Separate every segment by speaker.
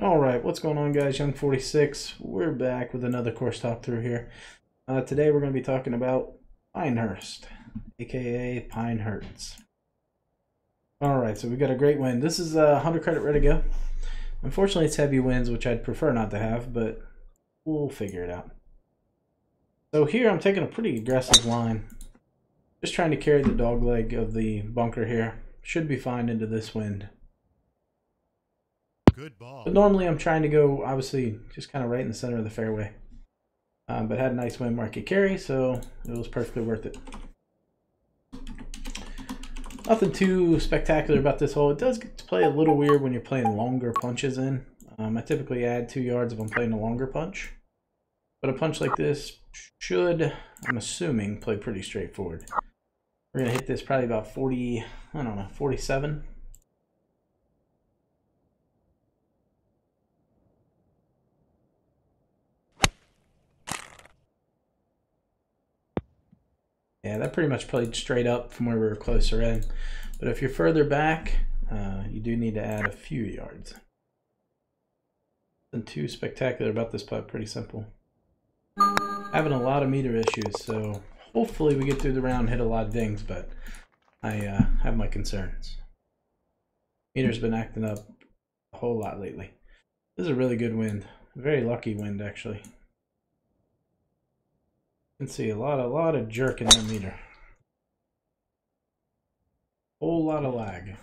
Speaker 1: Alright, what's going on, guys? Young46. We're back with another course talk through here. Today we're going to be talking about Pinehurst, aka Pinehurst. Alright, so we got a great wind. This is 100 credit ready to go. Unfortunately, it's heavy winds, which I'd prefer not to have, but we'll figure it out. So here I'm taking a pretty aggressive line. Just trying to carry the dog leg of the bunker here. Should be fine into this wind.
Speaker 2: Good ball.
Speaker 1: But normally I'm trying to go, obviously, just kind of right in the center of the fairway. But had a nice wind where I could carry, so it was perfectly worth it. Nothing too spectacular about this hole. It does get to play a little weird when you're playing longer punches in. I typically add 2 yards if I'm playing a longer punch. But a punch like this should, I'm assuming, play pretty straightforward. We're going to hit this probably about 40, I don't know, 47. Yeah, that pretty much played straight up from where we were closer in. But if you're further back, you do need to add a few yards. Nothing too spectacular about this putt, pretty simple. Having a lot of meter issues, so hopefully we get through the round and hit a lot of dings, but I have my concerns. Meter's been acting up a whole lot lately. This is a really good wind. A very lucky wind, actually. You can see a lot of jerk in that meter. Whole lot of lag.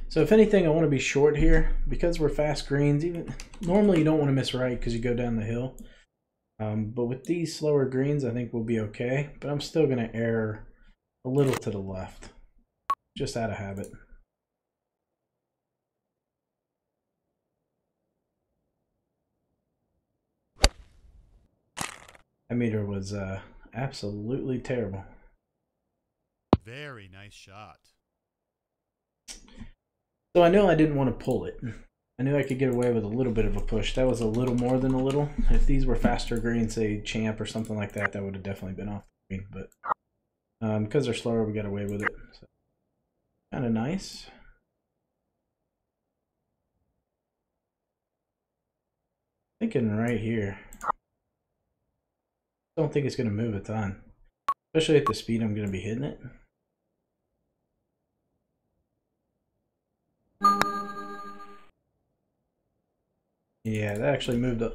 Speaker 1: So if anything, I want to be short here because we're fast greens. Even normally you don't want to miss right because you go down the hill. But with these slower greens, I think we'll be okay. But I'm still going to err a little to the left, just out of habit. That meter was absolutely terrible.
Speaker 2: Very nice shot.
Speaker 1: So I know I didn't want to pull it. I knew I could get away with a little bit of a push. That was a little more than a little. If these were faster greens, say Champ or something like that, that would have definitely been off the green. But because they're slower, we got away with it. So, kind of nice. Thinking right here. Don't think it's going to move a ton, especially at the speed I'm going to be hitting it. Yeah, that actually moved a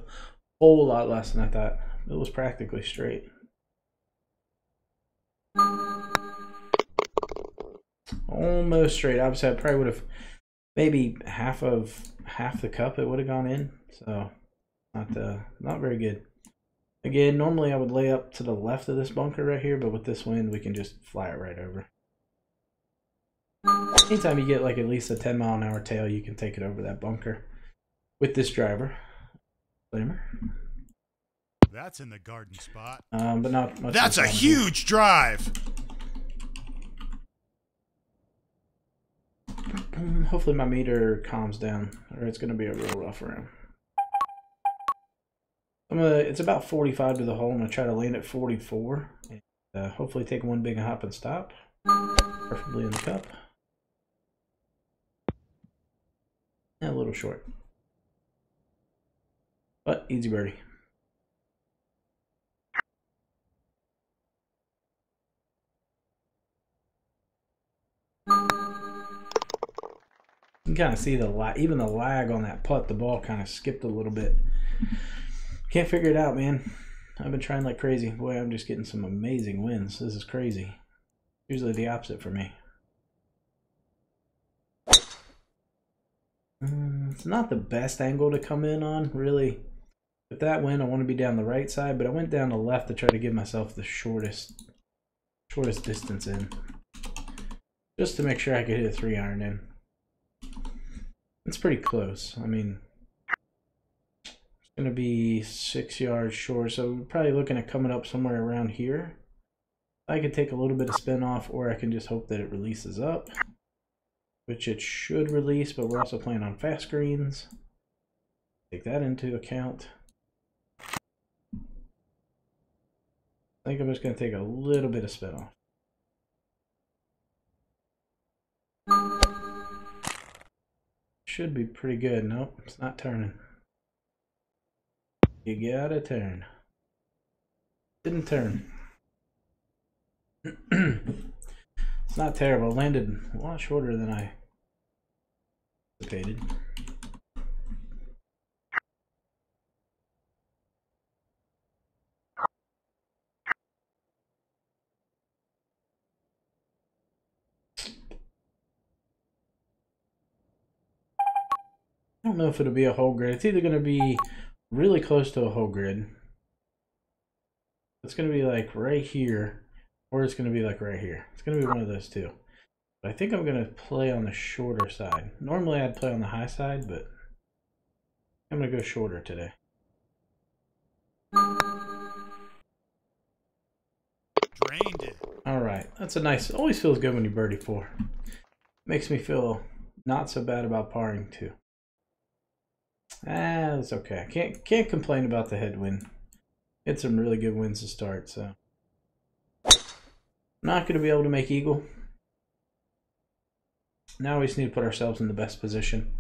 Speaker 1: whole lot less than I thought. It was practically straight. Almost straight. Obviously, I probably would have maybe half the cup it would have gone in. So not very good. Again, normally I would lay up to the left of this bunker right here, but with this wind, we can just fly it right over. Anytime you get like at least a 10-mile-an-hour tail, you can take it over that bunker with this driver. Flamer.
Speaker 2: That's in the garden spot.
Speaker 1: But not much.
Speaker 2: That's a huge drive.
Speaker 1: Hopefully my meter calms down, or it's going to be a real rough round. It's about 45 to the hole. I'm going to try to land at 44. And, hopefully take one big hop and stop. Preferably in the cup. And a little short. But easy birdie. You can kind of see even the lag on that putt. The ball kind of skipped a little bit. Can't figure it out, man. I've been trying like crazy. Boy, I'm just getting some amazing wins. This is crazy. Usually the opposite for me. It's not the best angle to come in on, really. With that wind, I want to be down the right side, but I went down the left to try to give myself the shortest distance in. Just to make sure I could hit a 3-iron in. It's pretty close. I mean, going to be 6 yards short, so we're probably looking at coming up somewhere around here. I could take a little bit of spin off, or I can just hope that it releases up, which it should release, but we're also playing on fast greens. Take that into account. I think I'm just going to take a little bit of spin off. Should be pretty good. Nope, it's not turning. You gotta turn. Didn't turn. It's not terrible. It landed a lot shorter than I anticipated. I don't know if it'll be a whole grid. It's either going to be really close to a whole grid. It's going to be like right here, or it's going to be like right here. It's going to be one of those two. But I think I'm going to play on the shorter side. Normally I'd play on the high side, but I'm going to go shorter today.
Speaker 2: Drained it.
Speaker 1: All right, that's a nice. Always feels good when you birdie 4. Makes me feel not so bad about parring 2. That's okay. Can't complain about the headwind. Had some really good wins to start, so not going to be able to make eagle. Now we just need to put ourselves in the best position.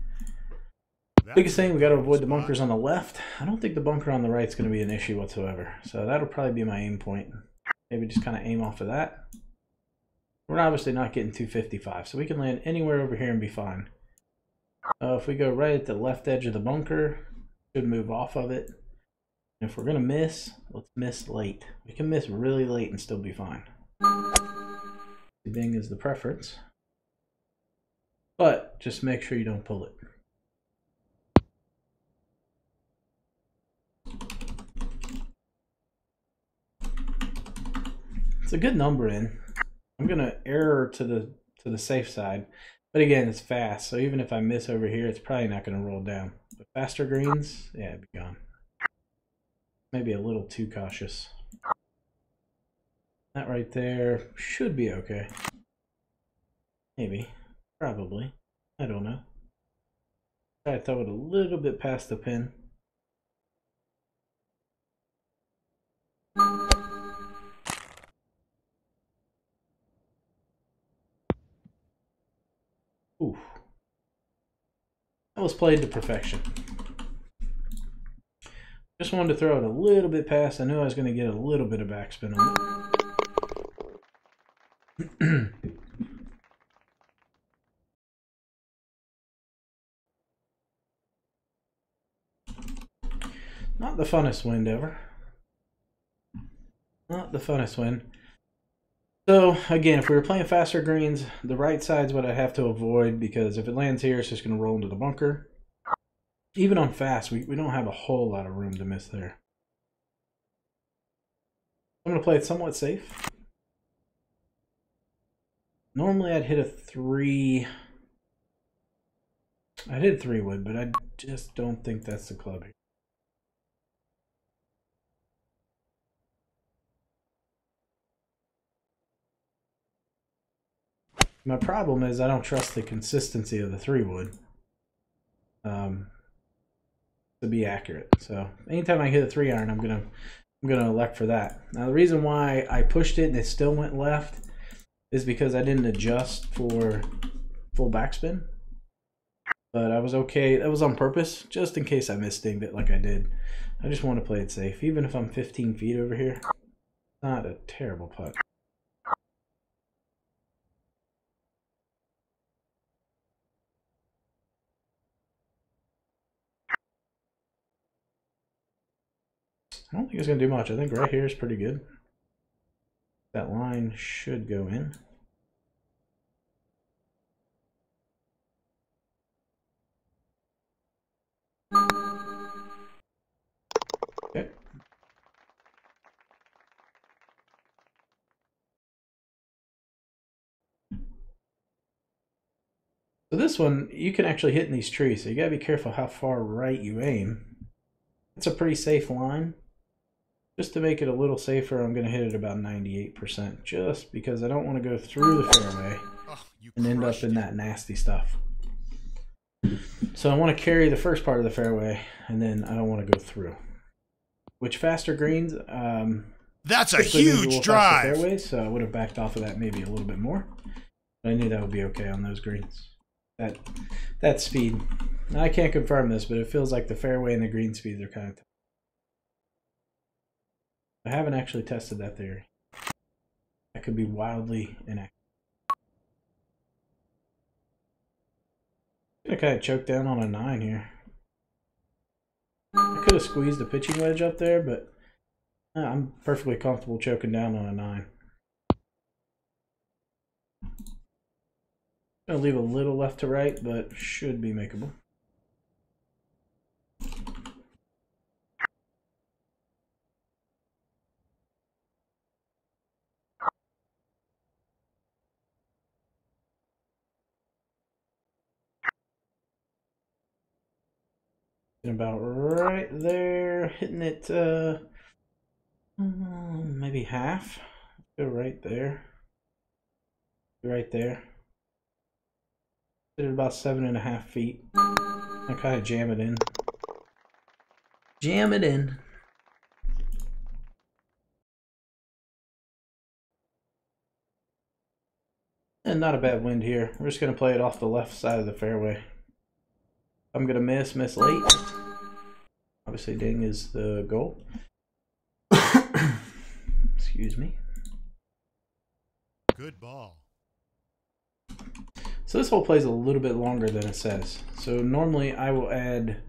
Speaker 1: Biggest thing, we got to avoid the bunkers on the left. I don't think the bunker on the right is going to be an issue whatsoever, so that'll probably be my aim point. Maybe just kind of aim off of that. We're obviously not getting 255, so we can land anywhere over here and be fine. If we go right at the left edge of the bunker, should move off of it. And if we're going to miss, let's miss late. We can miss really late and still be fine. Ding is the preference. But just make sure you don't pull it. It's a good number in. I'm going to error to the safe side. But again, it's fast, so even if I miss over here, it's probably not going to roll down. But faster greens, yeah, it'd be gone. Maybe a little too cautious. That right there should be okay. Maybe. Probably. I don't know. Try to throw it a little bit past the pin. Oof. That was played to perfection. Just wanted to throw it a little bit past. I knew I was going to get a little bit of backspin on it. Not the funnest wind ever. Not the funnest wind. So again, if we were playing faster greens, the right side's what I have to avoid, because if it lands here, it's just going to roll into the bunker. Even on fast, we don't have a whole lot of room to miss there. I'm going to play it somewhat safe. Normally I'd hit a 3. I'd hit a 3-wood, but I just don't think that's the club here. My problem is I don't trust the consistency of the 3-wood to be accurate. So anytime I hit a 3-iron, I'm gonna elect for that. Now the reason why I pushed it and it still went left is because I didn't adjust for full backspin. But I was okay. That was on purpose, just in case I misdinged it like I did. I just want to play it safe, even if I'm 15 feet over here. Not a terrible putt. I don't think it's going to do much. I think right here is pretty good. That line should go in. Okay. So this one, you can actually hit in these trees, so you got to be careful how far right you aim. It's a pretty safe line. Just to make it a little safer, I'm going to hit it about 98%, just because I don't want to go through the fairway and end up in that nasty stuff. So I want to carry the first part of the fairway, and then I don't want to go through. Which faster greens,
Speaker 2: That's a
Speaker 1: Typically maybe a
Speaker 2: huge
Speaker 1: little faster
Speaker 2: drive.
Speaker 1: fairway, so I would have backed off of that maybe a little bit more. But I knew that would be okay on those greens. That speed. Now, I can't confirm this, but it feels like the fairway and the green speeds are kind of. I haven't actually tested that theory. That could be wildly inaccurate. I'm gonna kind of choke down on a 9 here. I could have squeezed the pitching wedge up there, but I'm perfectly comfortable choking down on a 9. Gonna leave a little left to right, but should be makeable. About right there, hitting it maybe half. Go right there. Right there. Hit it about 7.5 feet. I kind of jam it in. Jam it in. And not a bad wind here. We're just going to play it off the left side of the fairway. I'm going to miss late. Obviously, ding is the goal. Excuse me.
Speaker 2: Good ball.
Speaker 1: So this hole plays a little bit longer than it says. So normally I will add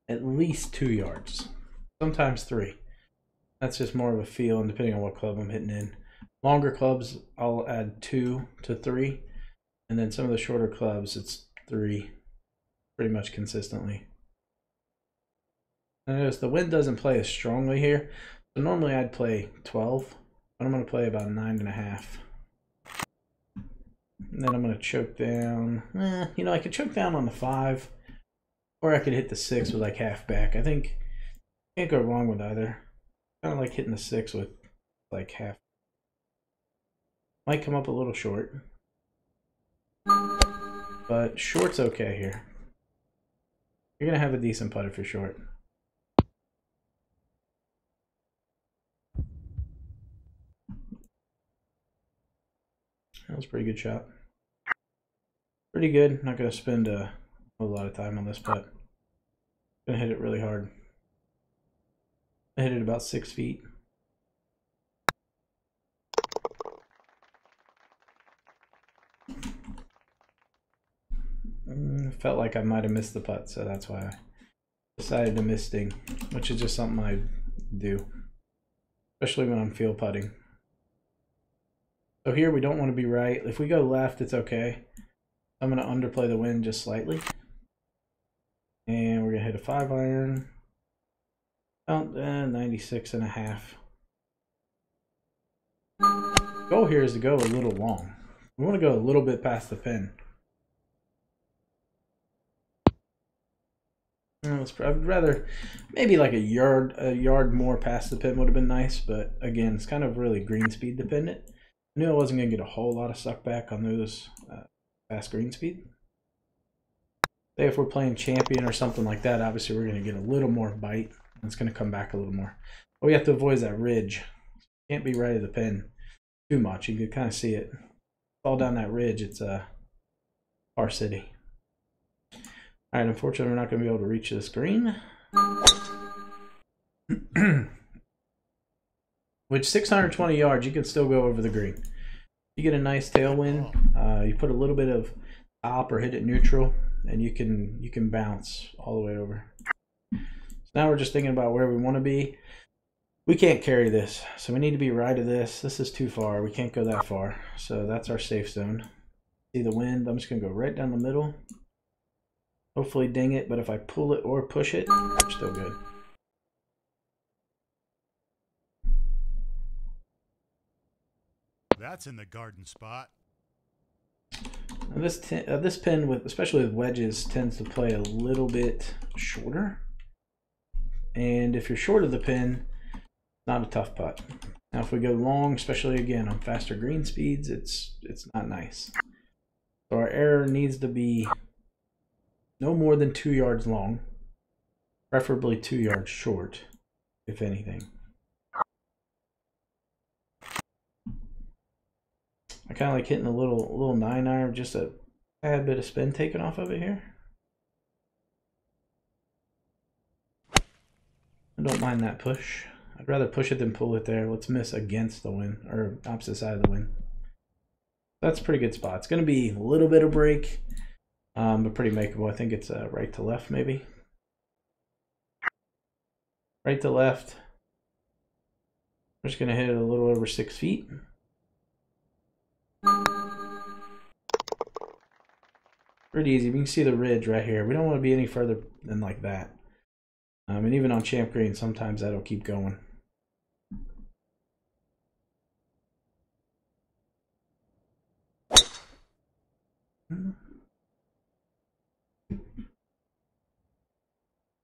Speaker 1: at least 2 yards, sometimes 3. That's just more of a feel, and depending on what club I'm hitting in. Longer clubs, I'll add 2 to 3, and then some of the shorter clubs, it's 3, pretty much consistently. And notice the wind doesn't play as strongly here, so normally I'd play 12, but I'm going to play about 9.5. And then I'm going to choke down. You know, I could choke down on the 5, or I could hit the 6 with like half back. I think can't go wrong with either. Kind of like hitting the 6 with like half. Might come up a little short, but short's okay here. You're going to have a decent putt if you're short. That was a pretty good shot. Pretty good. Not going to spend a whole lot of time on this putt. Going to hit it really hard. I hit it about 6 feet. Felt like I might have missed the putt, so that's why I decided to miss ding, which is just something I do, especially when I'm field putting. So here we don't want to be right. If we go left, it's okay. I'm going to underplay the wind just slightly. And we're going to hit a 5-iron. About 96.5. Goal here is to go a little long. We want to go a little bit past the pin. I'd rather maybe like a yard more past the pin would have been nice, but again, it's kind of really green speed dependent. I knew I wasn't going to get a whole lot of suck back on those fast green speed. Say if we're playing champion or something like that, obviously we're going to get a little more bite. It's going to come back a little more. But we have to avoid that ridge. Can't be right at the pin too much. You can kind of see it. Fall down that ridge, it's Par City. Alright, unfortunately we're not going to be able to reach this green. Which 620 yards, you can still go over the green. You get a nice tailwind, you put a little bit of top or hit it neutral, and you can bounce all the way over. So now we're just thinking about where we want to be. We can't carry this, so we need to be right of this. This is too far. We can't go that far. So that's our safe zone. See the wind? I'm just going to go right down the middle. Hopefully ding it, but if I pull it or push it, I'm still good.
Speaker 2: That's in the garden spot.
Speaker 1: Now this pin, especially with wedges, tends to play a little bit shorter. And if you're short of the pin, not a tough putt. Now if we go long, especially again on faster green speeds, it's not nice. So our error needs to be no more than 2 yards long, preferably 2 yards short, if anything. kind of like hitting a little 9-iron, just a tad bit of spin taken off of it here. I don't mind that push. I'd rather push it than pull it there. Let's miss against the wind, or opposite side of the wind. That's a pretty good spot. It's going to be a little bit of break, but pretty makeable. I think it's right to left, maybe. Right to left. We're just going to hit it a little over 6 feet. Pretty easy. We can see the ridge right here. We don't want to be any further than like that. And even on champ green, sometimes that'll keep going.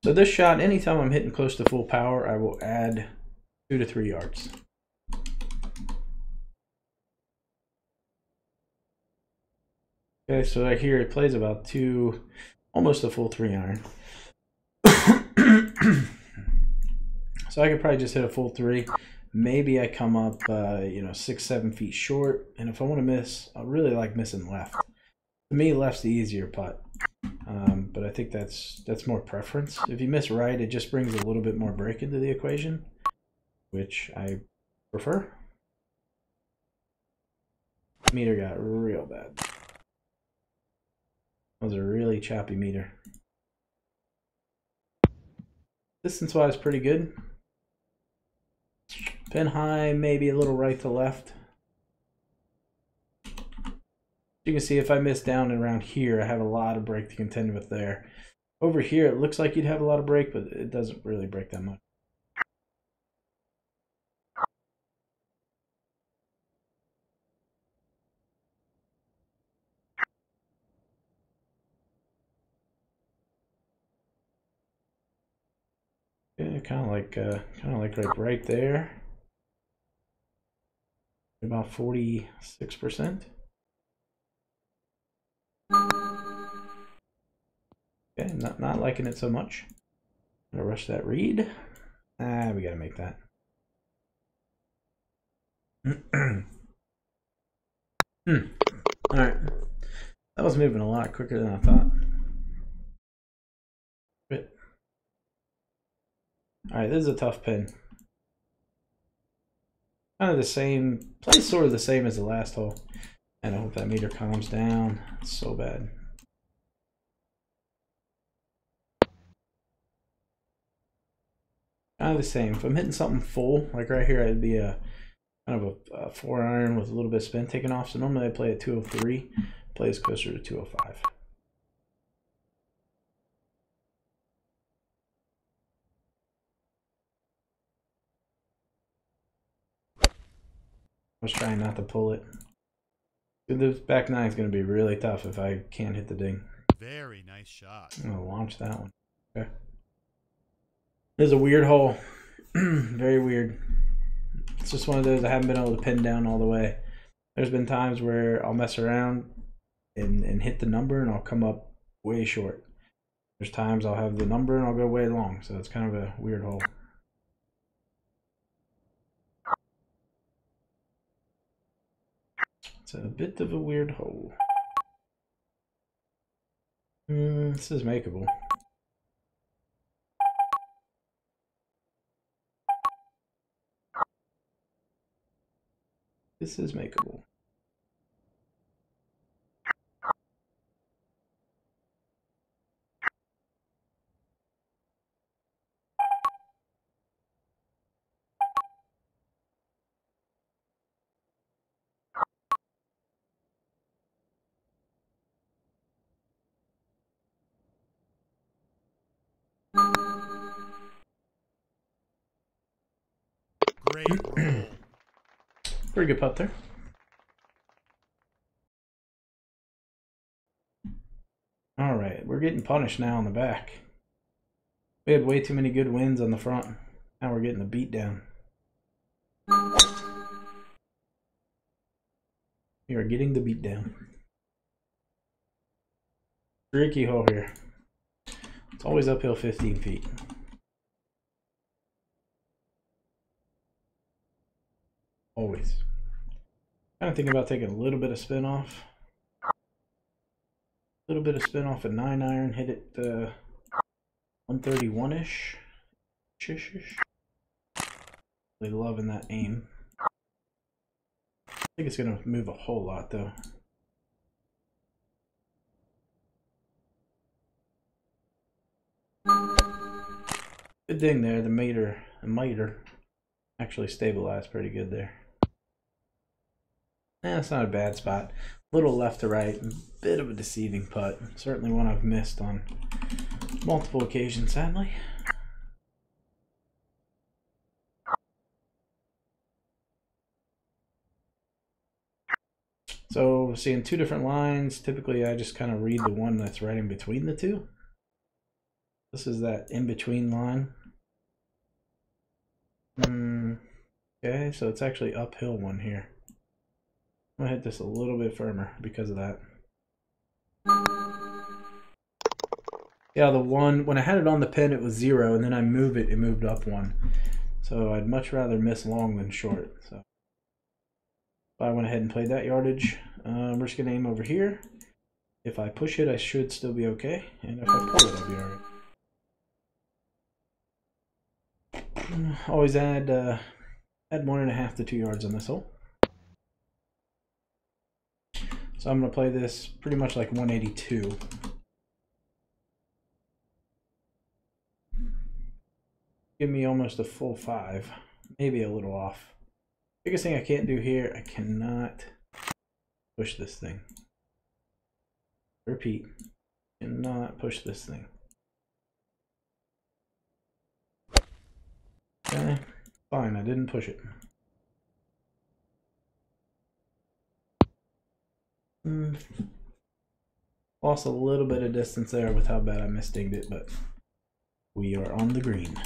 Speaker 1: So this shot, anytime I'm hitting close to full power, I will add 2 to 3 yards. Okay, so right here it plays about almost a full 3-iron. So I could probably just hit a full 3. Maybe I come up, 6-7 feet short. And if I want to miss, I really like missing left. To me, left's the easier putt. But I think that's more preference. If you miss right, it just brings a little bit more break into the equation, which I prefer. Meter got real bad. That was a really choppy meter. Distance-wise, pretty good. Pin high, maybe a little right to left. You can see if I miss down and around here, I have a lot of break to contend with there. Over here, it looks like you'd have a lot of break, but it doesn't really break that much. Yeah, kind of like right there. About 46%. Okay, not liking it so much. I'm gonna rush that read. We gotta make that. Alright. That was moving a lot quicker than I thought. Alright, this is a tough pin. Kind of the same, plays sort of the same as the last hole. And I hope that meter calms down. It's so bad. Kind of the same. If I'm hitting something full, like right here, it'd be a kind of a 4-iron with a little bit of spin taken off. So normally I play at 203, plays closer to 205. I was trying not to pull it. This back nine is going to be really tough if I can't hit the ding.
Speaker 2: Very nice shot.
Speaker 1: I'm going to launch that one. Okay. This is a weird hole. Very weird. It's just one of those I haven't been able to pin down all the way. There's been times where I'll mess around and hit the number and I'll come up way short. There's times I'll have the number and I'll go way long. So it's kind of a weird hole. It's a bit of a weird hole. This is makeable. This is makeable.
Speaker 2: Great roll.
Speaker 1: Pretty good putt there. All right, we're getting punished now on the back. We had way too many good wins on the front. Now we're getting the beat down. We are getting the beat down. Tricky hole here. It's always uphill 15 feet. Always. Kind of thinking about taking a little bit of spin off. A little bit of spin off a 9-iron, hit it 131-ish. Really loving that aim. I think it's going to move a whole lot though. Good thing there, the miter actually stabilized pretty good there. It's not a bad spot. Little left to right, bit of a deceiving putt. Certainly one I've missed on multiple occasions, sadly. So seeing two different lines, typically I just kind of read the one that's right in between the two. This is that in-between line. Okay, so it's actually uphill one here. I'm gonna hit this a little bit firmer because of that. Yeah, the one, when I had it on the pin, it was 0, and then I move it, it moved up 1. So I'd much rather miss long than short. So I went ahead and played that yardage. We're just gonna aim over here. If I push it, I should still be okay, and if I pull it, I'll be alright. Always add 1.5 to 2 yards on this hole. So I'm going to play this pretty much like 182. Give me almost a full 5, maybe a little off. Biggest thing I can't do here, I cannot push this thing. Repeat, cannot push this thing. Okay, fine, I didn't push it. Lost a little bit of distance there with how bad I misdinged it, but we are on the green.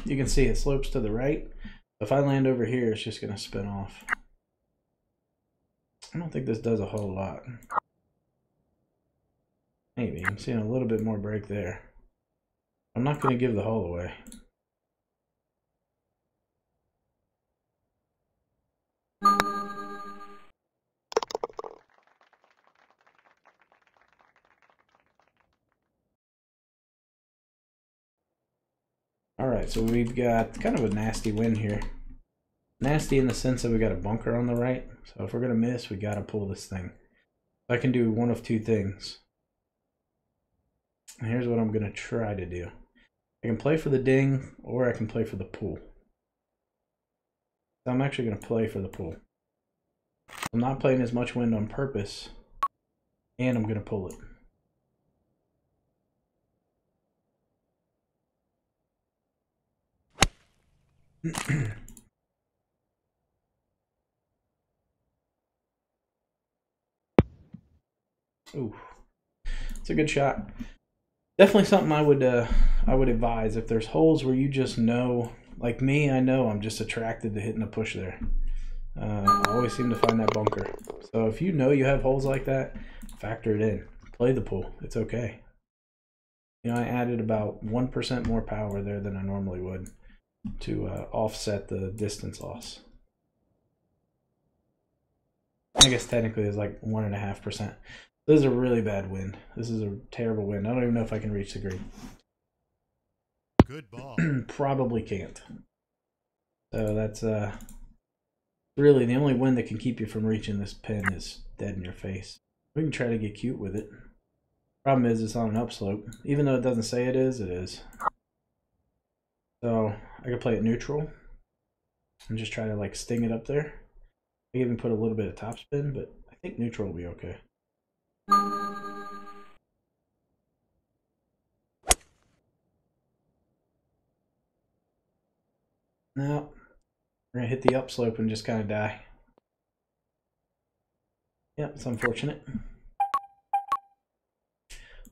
Speaker 1: You can see it slopes to the right. If I land over here, it's just going to spin off. I don't think this does a whole lot. Maybe. I'm seeing a little bit more break there. I'm not going to give the hole away. Alright, so we've got kind of a nasty wind here. Nasty in the sense that we got a bunker on the right. So if we're going to miss, we got to pull this thing. I can do one of two things. And here's what I'm going to try to do. I can play for the ding, or I can play for the pull. So I'm actually going to play for the pull. I'm not playing as much wind on purpose, and I'm going to pull it. Ooh, it's a good shot. Definitely something I would advise if there's holes where you just know, like me, I know I'm just attracted to hitting a push there. I always seem to find that bunker. So if you know you have holes like that, factor it in. Play the pull. It's okay. You know, I added about 1% more power there than I normally would to offset the distance loss. I guess technically it's like 1.5%. This is a really bad wind. This is a terrible wind. I don't even know if I can reach the green.
Speaker 2: Good ball.
Speaker 1: Probably can't. So that's really the only wind that can keep you from reaching this pin is dead in your face. We can try to get cute with it. Problem is it's on an upslope. Even though it doesn't say it is, it is. So I could play it neutral and just try to like sting it up there. I even put a little bit of topspin, but I think neutral will be okay. Now we're gonna hit the upslope and just kind of die. Yep, it's unfortunate.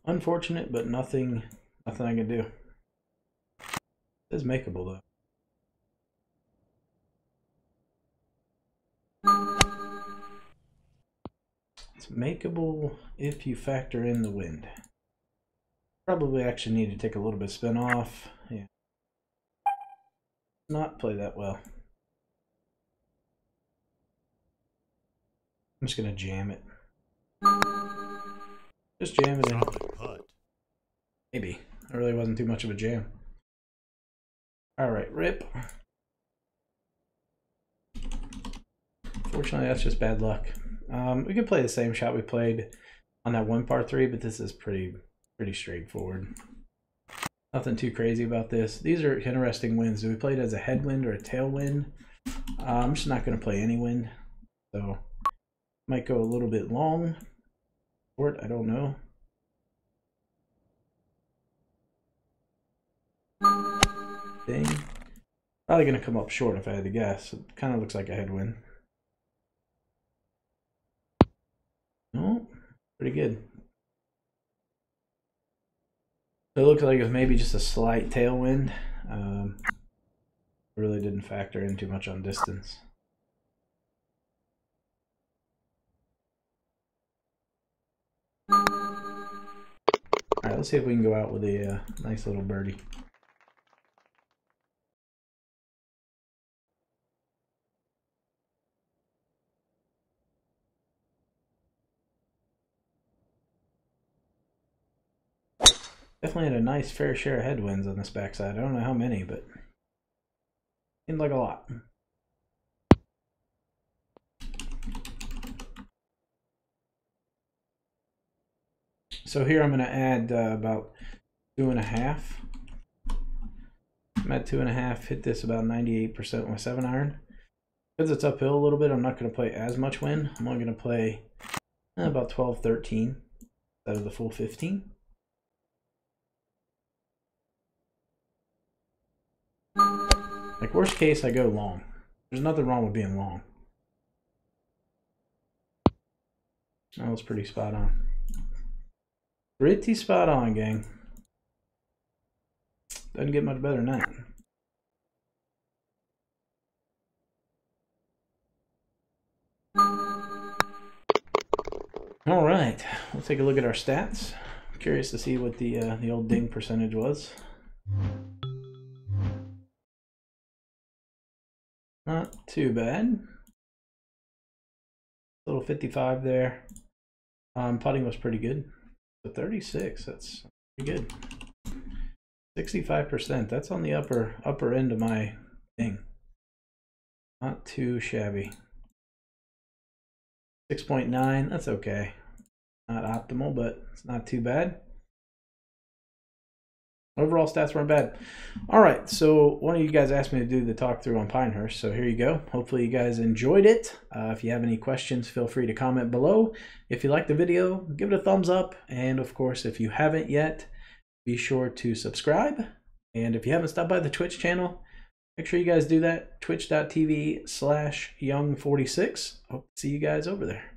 Speaker 1: Unfortunate, but nothing I can do. It is makeable though. It's makeable if you factor in the wind. Probably actually need to take a little bit of spin off. Yeah. Not play that well. I'm just gonna jam it. Just jam it in.
Speaker 2: Solid putt.
Speaker 1: Maybe. It really wasn't too much of a jam. Alright, rip. Fortunately, that's just bad luck. We could play the same shot we played on that one par 3, but this is pretty straightforward. Nothing too crazy about this. These are interesting winds. Do we play it as a headwind or a tailwind? I'm just not going to play any wind. So, might go a little bit long. Short, I don't know. Dang. Probably going to come up short if I had to guess. It kind of looks like a headwind. No, pretty good. So it looks like it was maybe just a slight tailwind. Really didn't factor in too much on distance. Alright, let's see if we can go out with a nice little birdie. Definitely had a nice fair share of headwinds on this backside. I don't know how many, but seemed like a lot. So here I'm going to add about 2.5. I'm at 2.5. Hit this about 98% with my 7-iron. Because it's uphill a little bit, I'm not going to play as much wind. I'm only going to play about 12, 13 out of the full 15. Like worst case, I go long. There's nothing wrong with being long. That was pretty spot on. Pretty spot on, gang. Doesn't get much better than that. All right, we'll take a look at our stats. I'm curious to see what the old ding percentage was. Not too bad. Little 55 there. Putting was pretty good. So 36, that's pretty good. 65%, that's on the upper end of my thing. Not too shabby. 6.9, that's okay. Not optimal, but it's not too bad. Overall stats weren't bad. All right, so one of you guys asked me to do the talk through on Pinehurst, so here you go. Hopefully you guys enjoyed it. If you have any questions, feel free to comment below. If you liked the video, give it a thumbs up. And of course, if you haven't yet, be sure to subscribe. And if you haven't stopped by the Twitch channel, make sure you guys do that. Twitch.tv/young46. Hope to see you guys over there.